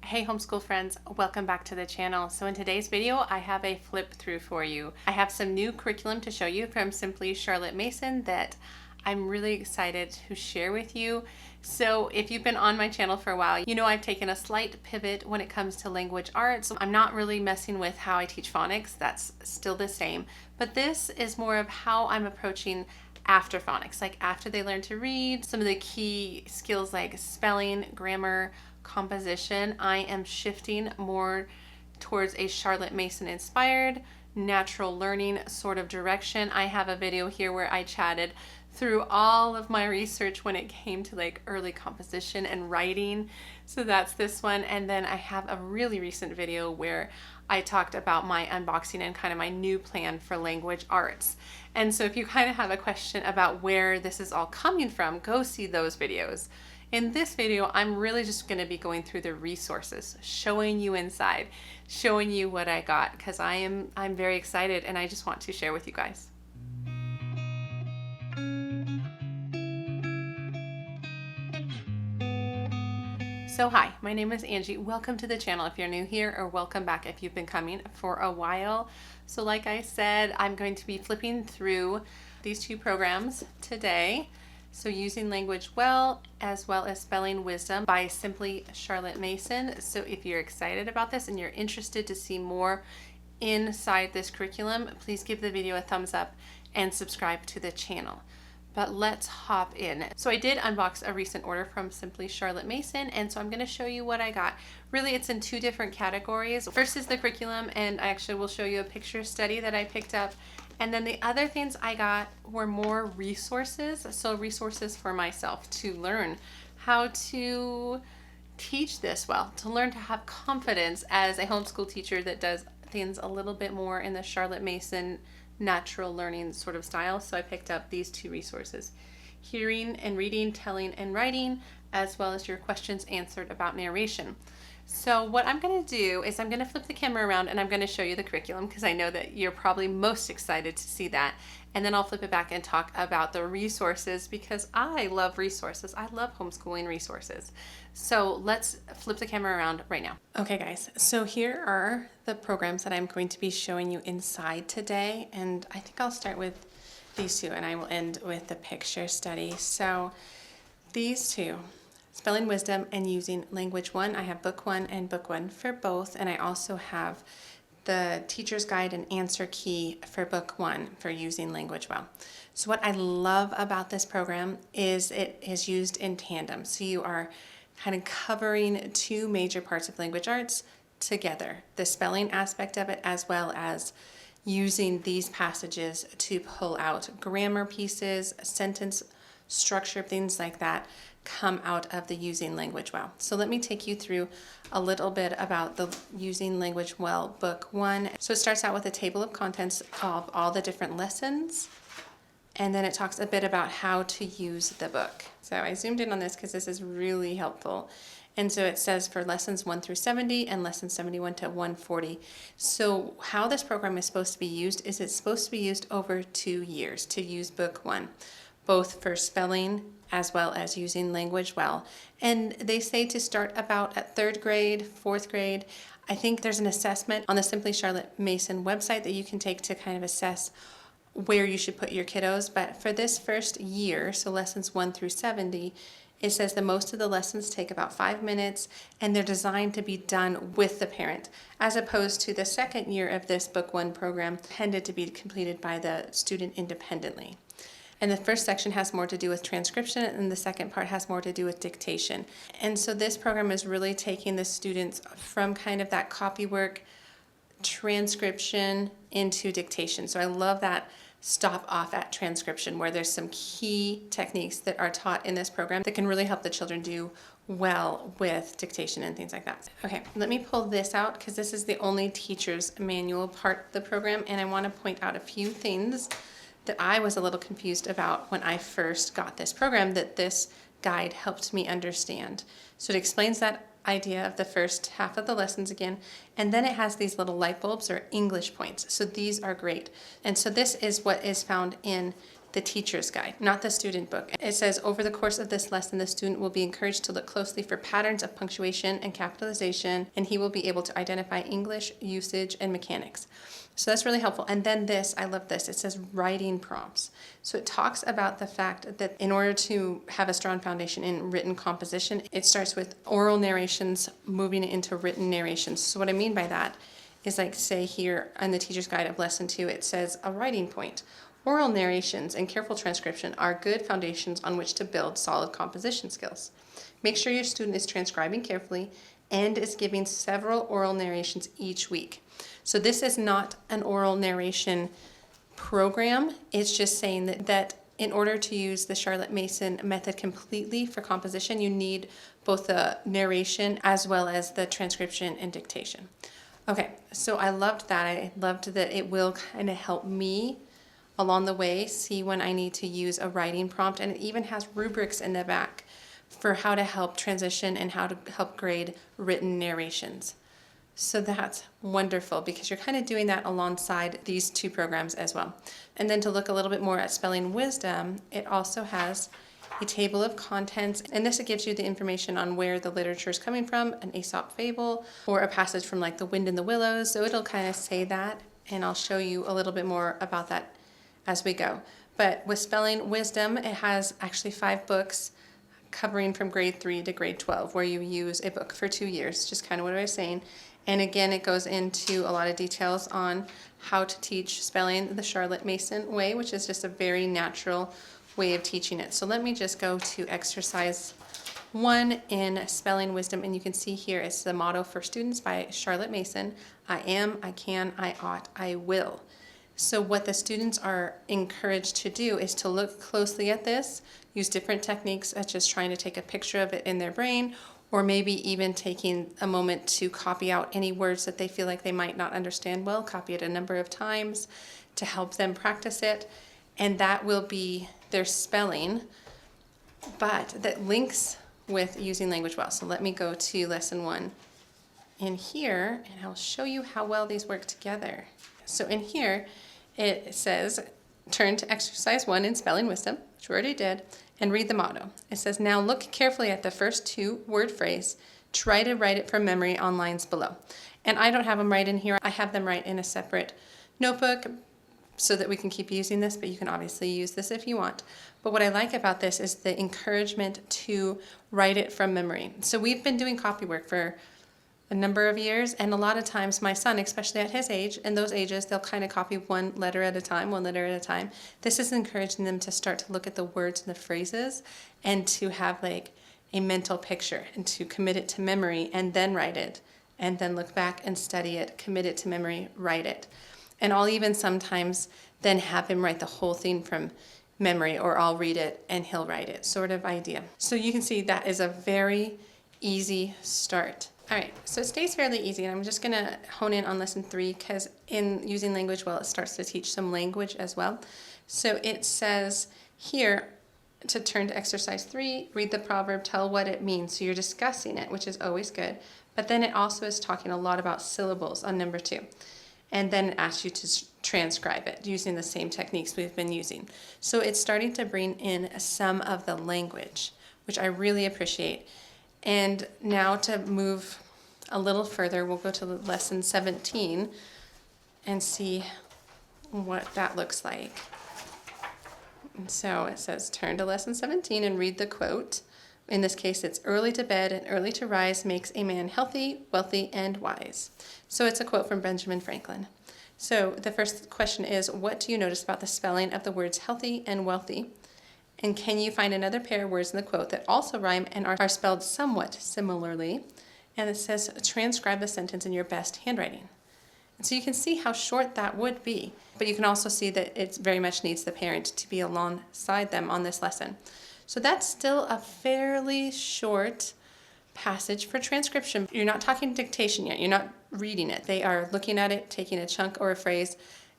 Hey homeschool friends, welcome back to the channel. So in today's video, I have a flip through for you. I have some new curriculum to show you from Simply Charlotte Mason that I'm really excited to share with you. So if you've been on my channel for a while, you know I've taken a slight pivot when it comes to language arts. I'm not really messing with how I teach phonics, that's still the same, but this is more of how I'm approaching after phonics, like after they learn to read, some of the key skills like spelling, grammar, composition. I am shifting more towards a Charlotte Mason inspired natural learning sort of direction. I have a video here where I chatted through all of my research when it came to like early composition and writing. So that's this one. And then I have a really recent video where I talked about my unboxing and kind of my new plan for language arts. And so if you kind of have a question about where this is all coming from, go see those videos. In this video, I'm really just going to be going through the resources, showing you inside, showing you what I got, because I'm very excited and I just want to share with you guys. So hi, my name is Angie. Welcome to the channel if you're new here, or welcome back if you've been coming for a while. So like I said, I'm going to be flipping through these two programs today. So Using Language Well, as well as Spelling Wisdom by Simply Charlotte Mason. So if you're excited about this and you're interested to see more inside this curriculum, please give the video a thumbs up and subscribe to the channel. But let's hop in. So I did unbox a recent order from Simply Charlotte Mason, and so I'm going to show you what I got. Really, it's in two different categories. First is the curriculum, and I actually will show you a picture study that I picked up. And then the other things I got were more resources, so resources for myself to learn how to teach this well, to learn to have confidence as a homeschool teacher that does things a little bit more in the Charlotte Mason natural learning sort of style. So I picked up these two resources: Hearing and Reading, Telling and Writing, as well as your questions answered about narration. So what I'm going to do is I'm going to flip the camera around and I'm going to show you the curriculum, because I know that you're probably most excited to see that. And then I'll flip it back and talk about the resources, because I love resources. I love homeschooling resources. So let's flip the camera around right now. Okay guys, so here are the programs that I'm going to be showing you inside today. And I think I'll start with these two and I will end with the picture study. So these two, Spelling Wisdom and Using Language 1. I have book 1 and book 1 for both, and I also have the teacher's guide and answer key for book 1 for Using Language Well. So what I love about this program is it is used in tandem. So you are kind of covering two major parts of language arts together, the spelling aspect of it, as well as using these passages to pull out grammar pieces, sentence structure, things like that come out of the Using Language Well. So let me take you through a little bit about the Using Language Well book 1. So it starts out with a table of contents of all the different lessons, and then it talks a bit about how to use the book. So I zoomed in on this because this is really helpful. And so it says for lessons 1 through 70 and lessons 71 to 140. So how this program is supposed to be used is it's supposed to be used over 2 years to use book 1, both for spelling as well as Using Language Well. And they say to start about at 3rd grade, 4th grade. I think there's an assessment on the Simply Charlotte Mason website that you can take to kind of assess where you should put your kiddos. But for this first year, so lessons 1 through 70, it says that most of the lessons take about 5 minutes and they're designed to be done with the parent, as opposed to the second year of this book 1 program tended to be completed by the student independently. And the first section has more to do with transcription, and the second part has more to do with dictation. And so this program is really taking the students from kind of that copy work, transcription into dictation. So I love that stop off at transcription, where there's some key techniques that are taught in this program that can really help the children do well with dictation and things like that. Okay, let me pull this out because this is the only teacher's manual part of the program, and I want to point out a few things that I was a little confused about when I first got this program that this guide helped me understand. So it explains that idea of the first half of the lessons again, and then it has these little light bulbs or English points. So these are great. And so this is what is found in the teacher's guide, not the student book. It says, over the course of this lesson, the student will be encouraged to look closely for patterns of punctuation and capitalization, and he will be able to identify English usage and mechanics. So that's really helpful. And then this, I love this, it says writing prompts. So it talks about the fact that in order to have a strong foundation in written composition, it starts with oral narrations, moving it into written narrations. So what I mean by that is, like, say here on the teacher's guide of lesson 2, it says a writing point. Oral narrations and careful transcription are good foundations on which to build solid composition skills. Make sure your student is transcribing carefully and is giving several oral narrations each week. So this is not an oral narration program. It's just saying that in order to use the Charlotte Mason method completely for composition, you need both the narration as well as the transcription and dictation. Okay, so I loved that. I loved that it will kind of help me along the way see when I need to use a writing prompt, and it even has rubrics in the back for how to help transition and how to help grade written narrations. So that's wonderful, because you're kind of doing that alongside these two programs as well. And then to look a little bit more at Spelling Wisdom, it also has a table of contents, and this gives you the information on where the literature is coming from, an Aesop fable or a passage from like The Wind in the Willows. So it'll kind of say that, and I'll show you a little bit more about that as we go. But with Spelling Wisdom, it has actually 5 books covering from grade 3 to grade 12, where you use a book for 2 years, just kind of what I was saying. And again, it goes into a lot of details on how to teach spelling the Charlotte Mason way, which is just a very natural way of teaching it. So let me just go to exercise 1 in Spelling Wisdom, and you can see here it's the motto for students by Charlotte Mason: I am, I can, I ought, I will. So what the students are encouraged to do is to look closely at this, use different techniques such as trying to take a picture of it in their brain, or maybe even taking a moment to copy out any words that they feel like they might not understand well, copy it a number of times to help them practice it. And that will be their spelling, but that links with using language well. So let me go to lesson 1 in here, and I'll show you how well these work together. So in here, it says, turn to exercise 1 in Spelling Wisdom, which we already did, and read the motto. It says, now look carefully at the first 2 word phrase. Try to write it from memory on lines below. And I don't have them right in here. I have them right in a separate notebook so that we can keep using this, but you can obviously use this if you want. But what I like about this is the encouragement to write it from memory. So we've been doing copy work for a number of years, and a lot of times my son, especially at his age and those ages, they'll kind of copy one letter at a time. This is encouraging them to start to look at the words and the phrases and to have like a mental picture and to commit it to memory and then write it, and then look back and study it, commit it to memory, write it. And I'll even sometimes then have him write the whole thing from memory, or I'll read it and he'll write it, sort of idea. So you can see that is a very easy start. All right, so it stays fairly easy, and I'm just going to hone in on lesson 3, because in using language well, it starts to teach some language as well. So it says here to turn to exercise 3, read the proverb, tell what it means. So you're discussing it, which is always good. But then it also is talking a lot about syllables on number 2. And then it asks you to transcribe it using the same techniques we've been using. So it's starting to bring in some of the language, which I really appreciate. And now to move a little further, we'll go to lesson 17 and see what that looks like. And so it says, turn to lesson 17 and read the quote. In this case, it's early to bed and early to rise makes a man healthy, wealthy, and wise. So it's a quote from Benjamin Franklin. So the first question is, what do you notice about the spelling of the words healthy and wealthy? And can you find another pair of words in the quote that also rhyme and are spelled somewhat similarly? And it says, transcribe the sentence in your best handwriting. And so you can see how short that would be, but you can also see that it very much needs the parent to be alongside them on this lesson. So that's still a fairly short passage for transcription. You're not talking dictation yet. You're not reading it. They are looking at it, taking a chunk or a phrase,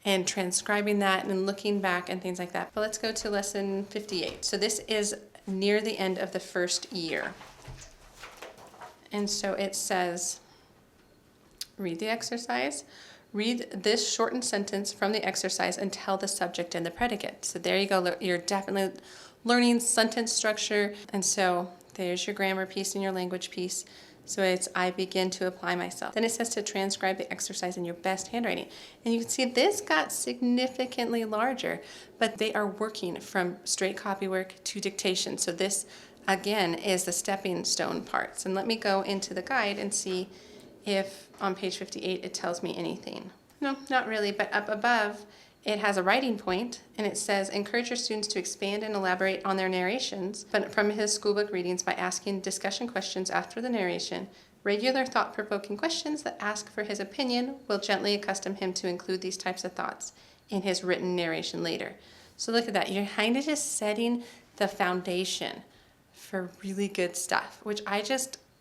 and transcribing that and looking back and things like that. But let's go to lesson 58. So this is near the end of the first year. And so it says, read the exercise, Read this shortened sentence from the exercise and tell the subject and the predicate. So there you go. You're definitely learning sentence structure. And so there's your grammar piece and your language piece. So it's I begin to apply myself. Then it says to transcribe the exercise in your best handwriting. And you can see this got significantly larger, but they are working from straight copywork to dictation. So this, again, is the stepping stone parts. And let me go into the guide and see if on page 58 it tells me anything. No, not really, but up above it has a writing point, and it says, encourage your students to expand and elaborate on their narrations but from his schoolbook readings by asking discussion questions after the narration. Regular thought-provoking questions that ask for his opinion will gently accustom him to include these types of thoughts in his written narration later. So look at that. You're kind of just setting the foundation for really good stuff, which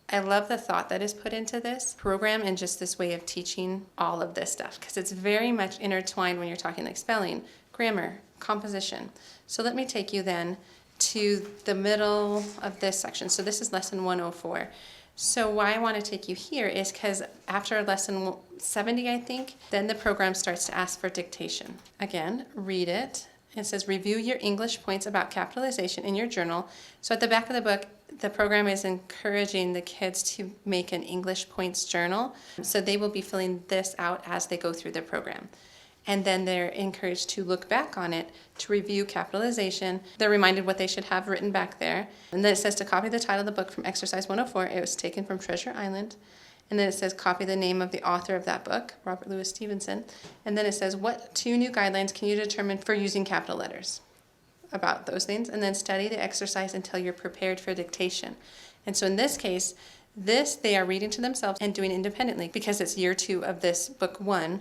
I love the thought that is put into this program and just this way of teaching all of this stuff, because it's very much intertwined when you're talking like spelling, grammar, composition. So let me take you then to the middle of this section. So this is lesson 104. So why I want to take you here is because after lesson 70, I think, then the program starts to ask for dictation. Again, read it. It says review your English points about capitalization in your journal. So at the back of the book, the program is encouraging the kids to make an English points journal. So they will be filling this out as they go through the program. And then they're encouraged to look back on it to review capitalization. They're reminded what they should have written back there. And then it says to copy the title of the book from exercise 104. It was taken from Treasure Island. And then it says copy the name of the author of that book, Robert Louis Stevenson. And then it says what 2 new guidelines can you determine for using capital letters? About those things. And then study the exercise until you're prepared for dictation. And so in this case, this they are reading to themselves and doing independently because it's year 2 of this book 1.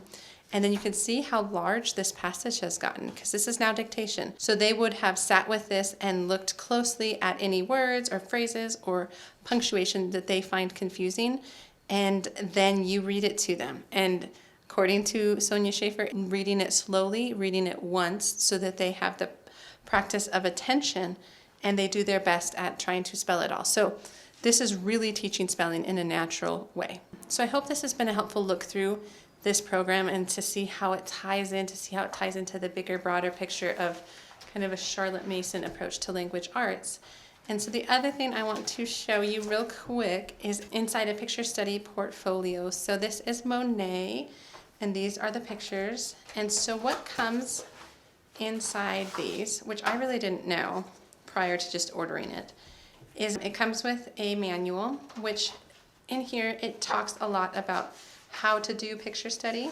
And then you can see how large this passage has gotten because this is now dictation. So they would have sat with this and looked closely at any words or phrases or punctuation that they find confusing. And then you read it to them. And according to Sonia Schaefer, reading it slowly, reading it once so that they have the practice of attention and they do their best at trying to spell it all. So this is really teaching spelling in a natural way. So I hope this has been a helpful look through this program and to see how it ties into the bigger, broader picture of kind of a Charlotte Mason approach to language arts. And so the other thing I want to show you real quick is inside a picture study portfolio. So this is Monet, and these are the pictures. And so what comes inside these, which I really didn't know prior to just ordering it, is it comes with a manual, which in here it talks a lot about how to do picture study.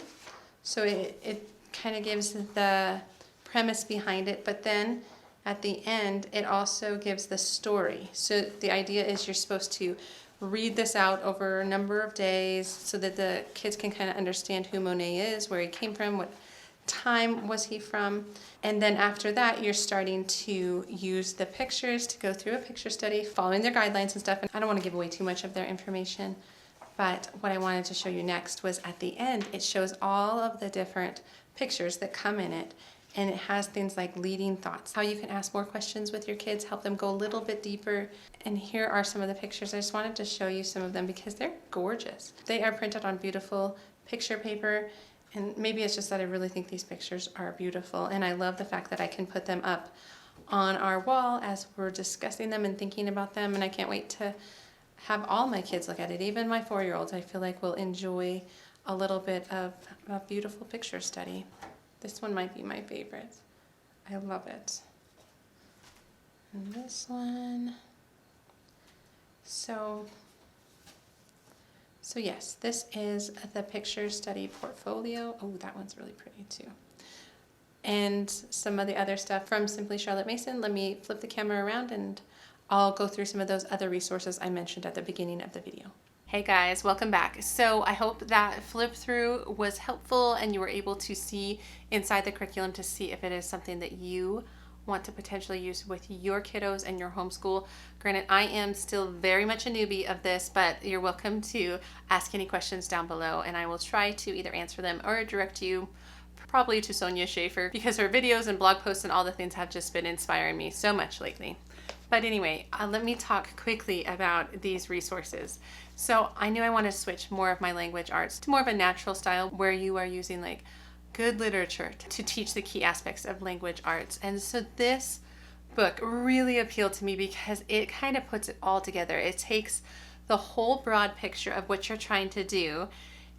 So it kind of gives the premise behind it, but then at the end, it also gives the story. So the idea is you're supposed to read this out over a number of days so that the kids can kind of understand who Monet is, where he came from, what time was he from. And then after that, you're starting to use the pictures to go through a picture study, following their guidelines and stuff. And I don't want to give away too much of their information, but what I wanted to show you next was at the end, it shows all of the different pictures that come in it. And it has things like leading thoughts, how you can ask more questions with your kids, help them go a little bit deeper. And here are some of the pictures. I just wanted to show you some of them because they're gorgeous. They are printed on beautiful picture paper. And maybe it's just that I really think these pictures are beautiful. And I love the fact that I can put them up on our wall as we're discussing them and thinking about them. And I can't wait to have all my kids look at it. Even my 4-year-olds, I feel like will enjoy a little bit of a beautiful picture study. This one might be my favorite. I love it. And this one. So yes, this is the picture study portfolio. Oh, that one's really pretty too. And some of the other stuff from Simply Charlotte Mason. Let me flip the camera around and I'll go through some of those other resources I mentioned at the beginning of the video. Hey guys, welcome back. So I hope that flip through was helpful and you were able to see inside the curriculum to see if it is something that you want to potentially use with your kiddos and your homeschool. Granted, I am still very much a newbie of this, but you're welcome to ask any questions down below and I will try to either answer them or direct you probably to Sonia Schaefer because her videos and blog posts and all the things have just been inspiring me so much lately. But anyway, let me talk quickly about these resources. So I knew I wanted to switch more of my language arts to more of a natural style where you are using like good literature to teach the key aspects of language arts. And so this book really appealed to me because it kind of puts it all together. It takes the whole broad picture of what you're trying to do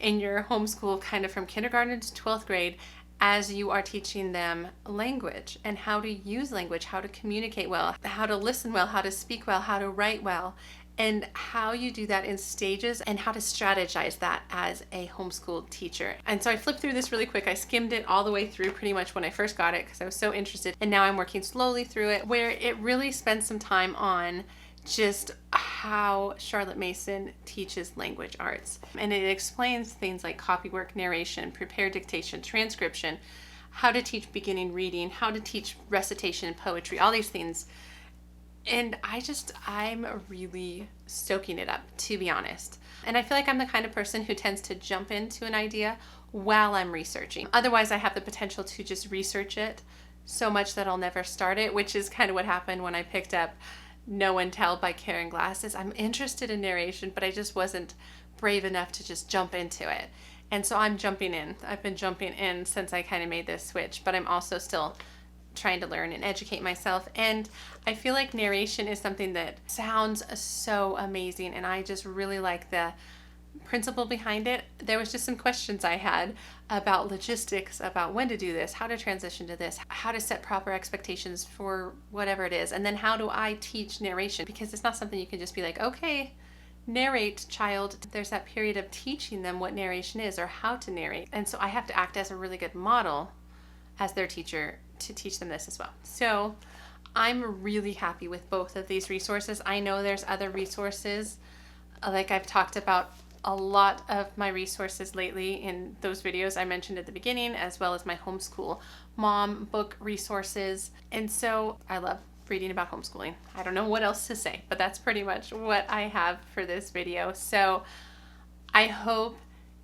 in your homeschool, kind of from kindergarten to 12th grade, as you are teaching them language and how to use language, how to communicate well, how to listen well, how to speak well, how to write well, and how you do that in stages and how to strategize that as a homeschool teacher. And so I flipped through this really quick. I skimmed it all the way through pretty much when I first got it because I was so interested. And now I'm working slowly through it, where it really spends some time on just how Charlotte Mason teaches language arts. And it explains things like copywork, narration, prepared dictation, transcription, how to teach beginning reading, how to teach recitation and poetry, all these things. And I'm really soaking it up, to be honest. And I feel like I'm the kind of person who tends to jump into an idea while I'm researching. Otherwise, I have the potential to just research it so much that I'll never start it, which is kind of what happened when I picked up No One Tell by Karen Glasses. I'm interested in narration, but I just wasn't brave enough to just jump into it. And so I'm jumping in. I've been jumping in since I kind of made this switch, but I'm also still trying to learn and educate myself. And I feel like narration is something that sounds so amazing, and I just really like the principle behind it. There was just some questions I had about logistics, about when to do this, how to transition to this, how to set proper expectations for whatever it is, and then how do I teach narration, because it's not something you can just be like, okay, narrate, child. There's that period of teaching them what narration is or how to narrate, and so I have to act as a really good model as their teacher to teach them this as well. So I'm really happy with both of these resources. I know there's other resources, like I've talked about a lot of my resources lately in those videos I mentioned at the beginning, as well as my homeschool mom book resources. And so I love reading about homeschooling. I don't know what else to say, but that's pretty much what I have for this video. So I hope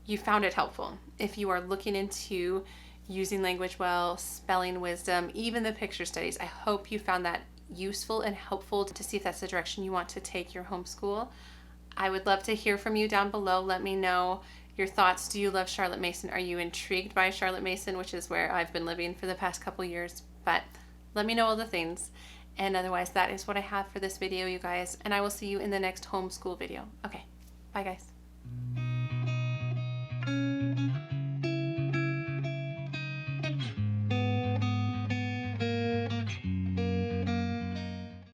you found it helpful. If you are looking into using language well, spelling wisdom, even the picture studies, I hope you found that useful and helpful to see if that's the direction you want to take your homeschool. I would love to hear from you down below. Let me know your thoughts. Do you love Charlotte Mason? Are you intrigued by Charlotte Mason, which is where I've been living for the past couple years? But let me know all the things. And otherwise, that is what I have for this video, you guys. And I will see you in the next homeschool video. Okay, bye guys.